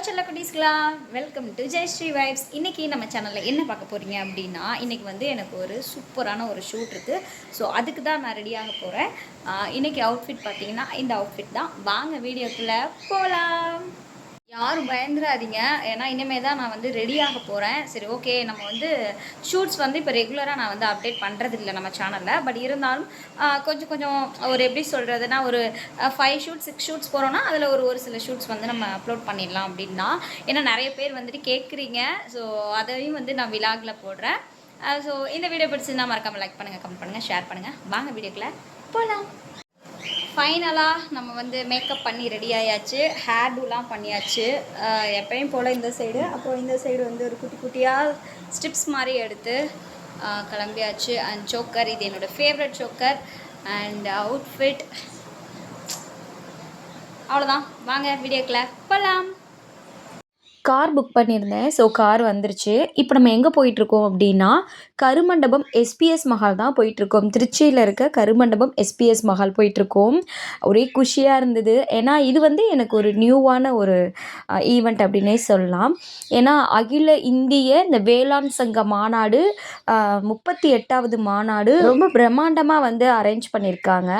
செல்ல குட்டீஸ்களா, welcome to Jayashree vibes. இன்றைக்கி நம்ம சேனலில் என்ன பார்க்க போகிறீங்க அப்படின்னா, இன்றைக்கி வந்து எனக்கு ஒரு சூப்பரான ஒரு ஷூட் இருக்குது. ஸோ அதுக்கு தான் நான் ரெடியாக போகிறேன். இன்றைக்கி அவுட்ஃபிட் பார்த்தீங்கன்னா இந்த அவுட்ஃபிட் தான். வாங்க வீடியோக்குள்ளே போகலாம். யாரும் பயந்துடாதீங்க, ஏன்னா இனிமேல் தான் நான் வந்து ரெடியாக போகிறேன். சரி, ஓகே. நம்ம வந்து ஷூட்ஸ் வந்து இப்போ ரெகுலராக நான் வந்து அப்டேட் பண்ணுறதில்ல நம்ம சேனலில். பட் இருந்தாலும் கொஞ்சம் கொஞ்சம் ஒரு எப்படி சொல்கிறதுனா, ஒரு 5 ஷூட்ஸ் 6 ஷூட்ஸ் போகிறோன்னா அதில் ஒரு சில ஷூட்ஸ் வந்து நம்ம அப்லோட் பண்ணிடலாம் அப்படின்னா. ஏன்னா நிறைய பேர் வந்துட்டு கேட்குறீங்க. ஸோ அதையும் வந்து நான் விலாகில் போடுறேன். ஸோ இந்த வீடியோ பிடிச்சிருந்தா மறக்காமல் லைக் பண்ணுங்கள், கமெண்ட் பண்ணுங்கள், ஷேர் பண்ணுங்கள். வாங்க வீடியோக்குள்ளே போகலாம். ஃபைனலாக நம்ம வந்து மேக்கப் பண்ணி ரெடி ஆயாச்சு. ஹேர் டூலாம் பண்ணியாச்சு. எப்பயும் போல் இந்த சைடு, அப்புறம் இந்த சைடு வந்து ஒரு குட்டி குட்டியாக ஸ்டிப்ஸ் மாதிரி எடுத்து கிளம்பியாச்சு. அண்ட் சோக்கர், இது என்னோடய ஃபேவரட் சோக்கர். அண்ட் அவுட்ஃபிட் அவ்வளோதான். வாங்க வீடியோக்குள்ளே போகலாம். கார் புக் பண்ணியிருந்தேன். ஸோ கார் வந்துருச்சு. இப்போ நம்ம எங்கே போயிட்டுருக்கோம் அப்படின்னா, கருமண்டபம் எஸ்பிஎஸ் மஹால் தான் போயிட்டுருக்கோம். திருச்சியில் இருக்க கருமண்டபம் எஸ்பிஎஸ் மஹால் போயிட்டுருக்கோம். ஒரே குஷியாக இருந்தது. ஏன்னா இது வந்து எனக்கு ஒரு நியூவான ஒரு ஈவெண்ட் அப்படின்னே சொல்லலாம். ஏன்னா அகில இந்திய இந்த வேளாண் சங்க மாநாடு 38வது மாநாடு ரொம்ப பிரம்மாண்டமாக வந்து அரேஞ்ச் பண்ணியிருக்காங்க.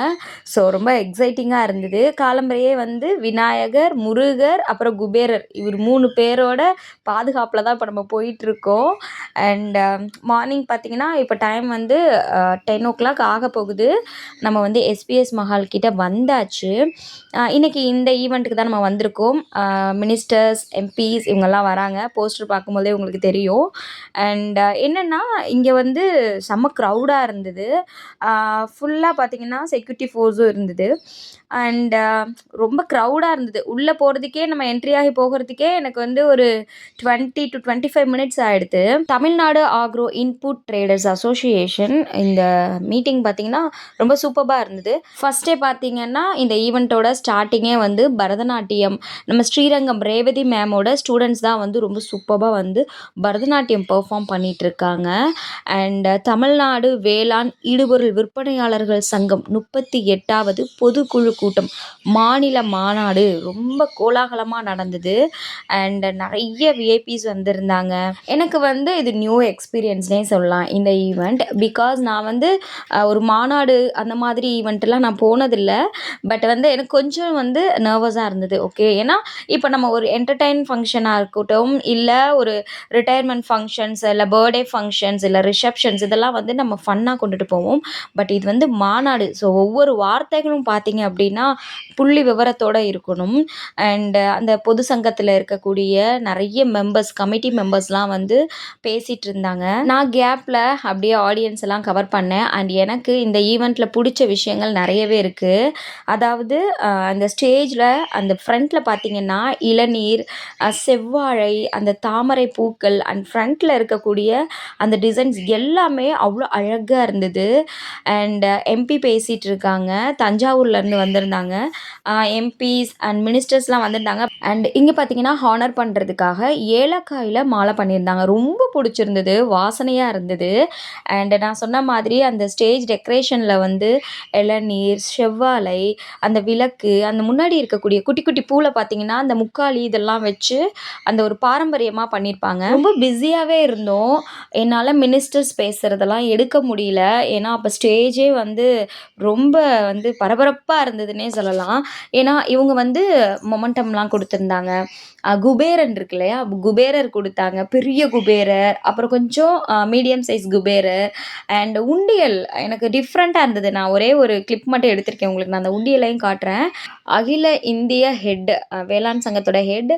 ஸோ ரொம்ப எக்ஸைட்டிங்காக இருந்தது. காலம்பரையே வந்து விநாயகர், முருகர், அப்புறம் குபேரர், இவர் 3 பேரோட பாதுகாப்பில் தான் இப்போ நம்ம போயிட்டுருக்கோம். அண்ட் மார்னிங் பார்த்திங்கன்னா இப்போ டைம் வந்து 10 o'clock ஆக போகுது. நம்ம வந்து எஸ்பிஎஸ் மஹால் கிட்ட வந்தாச்சு. இன்றைக்கி இந்த ஈவெண்ட்டுக்கு தான் நம்ம வந்திருக்கோம். மினிஸ்டர்ஸ், எம்பிஸ் இவங்கெல்லாம் வராங்க. போஸ்டர் பார்க்கும்போதே உங்களுக்கு தெரியும். அண்ட் என்னென்னா இங்கே வந்து செம்ம க்ரௌடாக இருந்தது. ஃபுல்லாக பார்த்திங்கன்னா செக்யூரிட்டி ஃபோர்ஸும் இருந்தது. அண்ட் ரொம்ப க்ரௌடாக இருந்தது. உள்ளே போகிறதுக்கே, நம்ம என்ட்ரி ஆகி போகிறதுக்கே எனக்கு வந்து ஒரு 20 to 25 minutes ஆகிடுது. Tamil Nadu agro input traders association இந்த மீட்டிங் பார்த்திங்கன்னா ரொம்ப சூப்பராக இருந்தது. ஃபஸ்ட்டே பார்த்திங்கன்னா இந்த ஈவெண்ட்டோட ஸ்டார்டிங்கே வந்து பரதநாட்டியம், நம்ம ஸ்ரீரங்கம் ரேவதி மேமோட ஸ்டூடெண்ட்ஸ் தான் வந்து ரொம்ப சூப்பராக வந்து பரதநாட்டியம் பெர்ஃபார்ம் பண்ணிகிட்ருக்காங்க. அண்ட் தமிழ்நாடு வேளாண் இடுபொருள் விற்பனையாளர்கள் சங்கம் 38வது பொதுக்குழு கூட்டம் மாநில மாநாடு ரொம்ப கோலாகலமாக நடந்தது. அண்ட் நிறைய விஐபிஸ் வந்திருந்தாங்க. எனக்கு வந்து இது நியூ எக்ஸ்பீரியன்ஸ்னே சொல்லலாம் இந்த ஈவெண்ட். பிகாஸ் நான் வந்து ஒரு மாநாடு அந்த மாதிரி ஈவெண்ட்டெல்லாம் நான் போனதில்லை. பட் வந்து எனக்கு கொஞ்சம் வந்து நர்வஸாக இருந்தது. ஓகே, ஏன்னா இப்போ நம்ம ஒரு என்டர்டெயின் ஃபங்க்ஷனாக இருக்கட்டும், இல்லை ஒரு ரிட்டையர்மெண்ட் ஃபங்க்ஷன்ஸ், இல்லை பர்த்டே ஃபங்க்ஷன்ஸ், இல்லை ரிசப்ஷன்ஸ், இதெல்லாம் வந்து நம்ம ஃபன்னாக கொண்டுட்டு போவோம். பட் இது வந்து மாநாடு. ஸோ ஒவ்வொரு வார்த்தைகளும் பார்த்தீங்க அப்படின்னா புள்ளி விவரத்தோடு இருக்கணும். அண்டு அந்த பொது சங்கத்தில் இருக்கக்கூடிய நிறைய மெம்பர்ஸ், கமிட்டி மெம்பர்ஸ்லாம் வந்து பேசிகிட்டு இருந்தாங்க. நான் கேப்பில் அப்படியே ஆடியன்ஸ் எல்லாம் கவர் பண்ணேன். அண்ட் எனக்கு இந்த ஈவெண்ட்டில் பிடிச்ச விஷயங்கள் நிறையவே இருக்குது. அதாவது அந்த ஸ்டேஜில் அந்த ஃப்ரண்ட்டில் பார்த்திங்கன்னா இளநீர், செவ்வாழை, அந்த தாமரை பூக்கள் அண்ட் ஃப்ரண்ட்டில் இருக்கக்கூடிய அந்த டிசைன்ஸ் எல்லாமே அவ்வளோ அழகாக இருந்தது. அண்ட் எம்பி பேசிகிட்டு இருக்காங்க. தஞ்சாவூர்லேருந்து வந்திருந்தாங்க. எம்பிஸ் அண்ட் மினிஸ்டர்ஸ்லாம் வந்திருந்தாங்க. அண்ட் இங்கே பார்த்தீங்கன்னா ஹானர் பண்ணுறதுக்காக ஏலக்காயில் மாலை பண்ணியிருந்தாங்க. ரொம்ப பிடிச்சிருந்தது, வாசனையாக இருந்தது. அண்ட் நான் சொன்ன மாதிரி அந்த ஸ்டேஜ் டெக்கரேஷனில் வந்து இளநீர், செவ்வாழை, அந்த விளக்கு, அந்த முன்னாடி இருக்கக்கூடிய குட்டி குட்டி பூவில் பார்த்தீங்கன்னா அந்த முக்காலி இதெல்லாம் வச்சு அந்த ஒரு பாரம்பரியமாக பண்ணியிருப்பாங்க. ரொம்ப பிஸியாகவே இருந்தோம். என்னால் மினிஸ்டர்ஸ் பேசுகிறதெல்லாம் எடுக்க முடியல. ஏன்னா அப்போ ஸ்டேஜே வந்து ரொம்ப வந்து பரபரப்பாக இருந்ததுன்னே சொல்லலாம். ஏன்னா இவங்க வந்து மொமெண்டம்லாம் கொடுத்துருந்தாங்க. குபேரன் இருக்கு இல்லையா, குபேரர் கொடுத்தாங்க, பெரிய குபேரர், அப்புறம் கொஞ்சம் மீடியம் சைஸ் குபேரர். அண்ட் உண்டியல் எனக்கு டிஃப்ரெண்ட்டாக இருந்தது. நான் ஒரே ஒரு கிளிப் மட்டும் எடுத்திருக்கேன் உங்களுக்கு, நான் அந்த உண்டியலையும் காட்டுறேன். அகில இந்திய ஹெட், வேளாண் சங்கத்தோட ஹெட்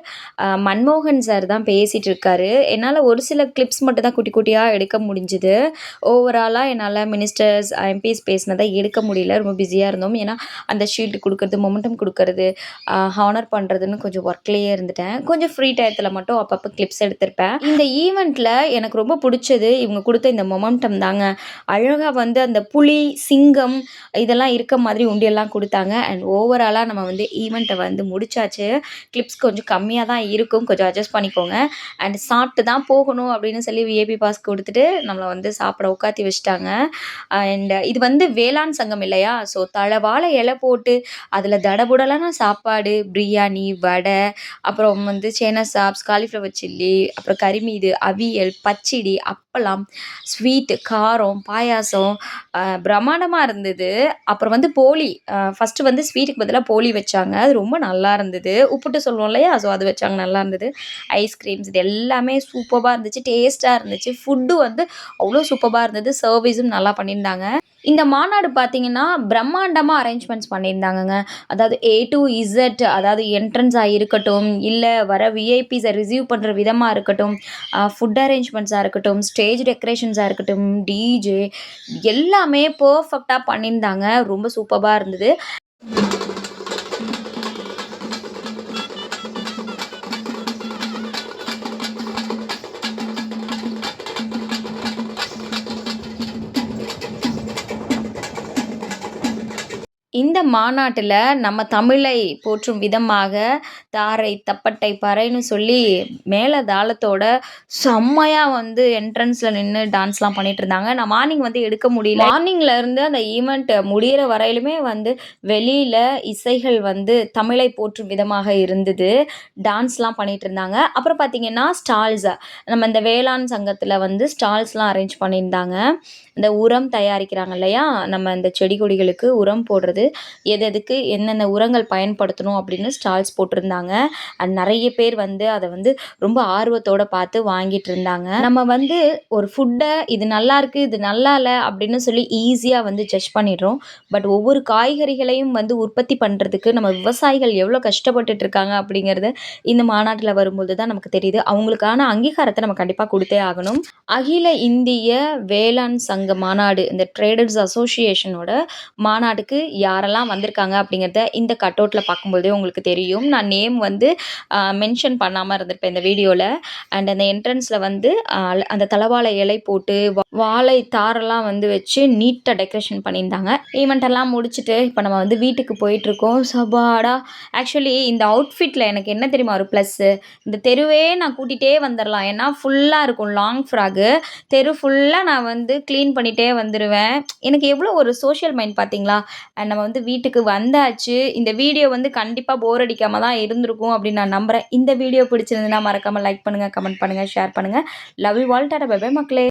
மன்மோகன் சார் தான் பேசிகிட்டு இருக்காரு. என்னால் ஒரு சில கிளிப்ஸ் மட்டும் தான் குட்டி குட்டியாக எடுக்க முடிஞ்சுது. ஓவராலாக என்னால் மினிஸ்டர்ஸ், எம்பிஸ் பேசினதை எடுக்க முடியல. ரொம்ப பிஸியாக இருந்தோம். ஏன்னா அந்த ஷீல்டு கொடுக்கறது, மொமெண்டம் கொடுக்கறது, ஹானர் பண்ணுறதுன்னு கொஞ்சம் ஒர்க்லேயே இருந்துட்டேன். கொஞ்சம் ஃப்ரீ டயத்தில் மட்டும் அப்பப்போ கிளிப்ஸ் எடுத்திருப்பேன். இந்த ஈவெண்ட்டில் எனக்கு ரொம்ப பிடிச்சது இவங்க கொடுத்த இந்த மொமெண்டம் தாங்க. அழகாக வந்து அந்த புலி, சிங்கம் இதெல்லாம் இருக்க மாதிரி உண்டியெல்லாம் கொடுத்தாங்க. அண்ட் ஓவராலாக நம்ம வந்து ஈவெண்ட்டை வந்து முடிச்சாச்சு. கிளிப்ஸ் கொஞ்சம் கம்மியாக தான் இருக்கும், கொஞ்சம் அட்ஜஸ்ட் பண்ணிக்கோங்க. அண்ட் சாப்பிட்டு தான் போகணும் அப்படின்னு சொல்லி விஐபி பாஸ் கொடுத்துட்டு நம்மளை வந்து சாப்பிட உட்காத்தி வச்சுட்டாங்க. அண்ட் இது வந்து வேளாண் சங்கம் இல்லையா, ஸோ தழவாழை இலை போட்டு அதில் தடபுடலான சாப்பாடு, பிரியாணி, வடை, அப்புறம் வந்து சேன சிக்கன சாப்ஸ், காலிஃப்ளவர் சில்லி, அப்புறம் கறிமீது, அவியல், பச்சடி, அப்பளம், ஸ்வீட்டு, காரம், பாயாசம் பிரம்மாண்டமாக இருந்தது. அப்புறம் வந்து போளி ஃபஸ்ட்டு வந்து ஸ்வீட்டுக்கு பதிலாக போளி வச்சாங்க. அது ரொம்ப நல்லா இருந்தது. உப்புட்டு சொல்லுவோம் இல்லையா? ஸோ அது வச்சாங்க, நல்லா இருந்தது. ஐஸ்கிரீம்ஸ் இது எல்லாமே சூப்பராக இருந்துச்சு, டேஸ்ட்டாக இருந்துச்சு. ஃபுட்டு வந்து அவ்வளோ சூப்பராக இருந்தது. சர்வீஸும் நல்லா பண்ணியிருந்தாங்க. இந்த மாநாடு பார்த்தீங்கன்னா, பிரம்மாண்டமா அரேஞ்ச்மெண்ட்ஸ் பண்ணியிருந்தாங்கங்க. அதாவது ஏ டூ இசட், அதாவது என்ட்ரன்ஸா இருக்கட்டும், இல்ல வர விஐபிஸ ரிசீவ் பண்ற விதமா இருக்கட்டும், ஃபுட் அரேஞ்ச்மெண்ட்ஸா இருக்கட்டும், ஸ்டேஜ் டெக்கரேஷன்ஸா இருக்கட்டும், டிஜே எல்லாமே பெர்ஃபெக்ட்டா பண்ணியிருந்தாங்க. ரொம்ப சூப்பரா இருந்தது. இந்த மாநாட்டில நம்ம தமிழை போற்றும் விதமாக தாரை, தப்பட்டை, பறைன்னு சொல்லி மேளதாளத்தோட செம்மையா வந்து என்ட்ரன்ஸ்ல நின்னு டான்ஸ்லாம் பண்ணிட்டுருந்தாங்க. நான் மார்னிங் வந்து எடுக்க முடியல. மார்னிங்ல இருந்து அந்த ஈவென்ட் முடியிற வரையிலுமே வந்து வெளியில இசைகள் வந்து தமிழை போற்றும் விதமாக இருந்தது. டான்ஸ்லாம் பண்ணிட்டுருந்தாங்க. அப்புறம் பார்த்தீங்கன்னா, நம்ம இந்த வேளாண் சங்கத்தில வந்து ஸ்டால்ஸ்லாம் அரேஞ்ச் பண்ணியிருந்தாங்க. இந்த உரம் தயாரிக்கிறாங்க இல்லையா? நம்ம இந்த செடி கொடிகளுக்கு உரம் போடுறது, எதுக்கு என்னென்ன உரங்கள் பயன்படுத்தணும் அப்படின்னு ஸ்டால்ஸ் போட்டிருந்தாங்க. அண்ட் நிறைய பேர் வந்து அதை வந்து ரொம்ப ஆர்வத்தோட பார்த்து வாங்கிட்டு இருந்தாங்க. நம்ம வந்து ஒரு ஃபுட்டை இது நல்லா இருக்கு, இது நல்லா இல்லை அப்படின்னு சொல்லி ஈஸியாக வந்து ஜட்ஜ் பண்ணிடுறோம். பட் ஒவ்வொரு காய்கறிகளையும் வந்து உற்பத்தி பண்ணுறதுக்கு நம்ம விவசாயிகள் எவ்வளோ கஷ்டப்பட்டுட்டு இருக்காங்க அப்படிங்கிறது இந்த மாநாட்டில் வரும்போது தான் நமக்கு தெரியுது. அவங்களுக்கான அங்கீகாரத்தை நம்ம கண்டிப்பாக கொடுத்தே ஆகணும். அகில இந்திய வேளாண் சங்க மாநாடு, இந்த ட்ரேடர்ஸ் அசோசியேஷனோட மாநாட்டுக்கு யாரெல்லாம் வந்திருக்காங்க அப்படிங்கிறத இந்த கட் அவுட்டில் பார்க்கும்போதே உங்களுக்கு தெரியும். நான் நேம் வந்து மென்ஷன் பண்ணாமல் இருந்திருப்பேன் இந்த வீடியோவில். அண்ட் அந்த என்ட்ரன்ஸில் வந்து அந்த தலவாழை இலை போட்டு வாழை தாரெல்லாம் வந்து வச்சு நீட்டாக டெக்கரேஷன் பண்ணியிருந்தாங்க. ஈவெண்ட் எல்லாம் முடிச்சுட்டு இப்போ நம்ம வந்து வீட்டுக்கு போயிட்டுருக்கோம். சபாடா, ஆக்சுவலி இந்த அவுட்ஃபிட்டில் எனக்கு என்ன தெரியுமா ஒரு ப்ளஸ்ஸு, இந்த தெருவே நான் கூட்டிகிட்டே வந்துடலாம். ஏன்னா ஃபுல்லாக இருக்கும் லாங் ஃப்ராகு. தெரு ஃபுல்லாக நான் வந்து க்ளீன் பண்ணிகிட்டே வந்துடுவேன். எனக்கு எவ்வளோ ஒரு சோஷியல் மைண்ட் பார்த்தீங்களா? அண்ட் நம்ம வந்து வீட்டுக்கு வந்தாச்சு. இந்த வீடியோ வந்து கண்டிப்பாக போர் அடிக்காமல் தான் இருந்திருக்கும் அப்படின்னு நான் நம்புகிறேன். இந்த வீடியோ பிடிச்சிருந்துன்னா மறக்காமல் லைக் பண்ணுங்கள், கமெண்ட் பண்ணுங்கள், ஷேர் பண்ணுங்கள். Love you all. Tata bye bye மக்களே.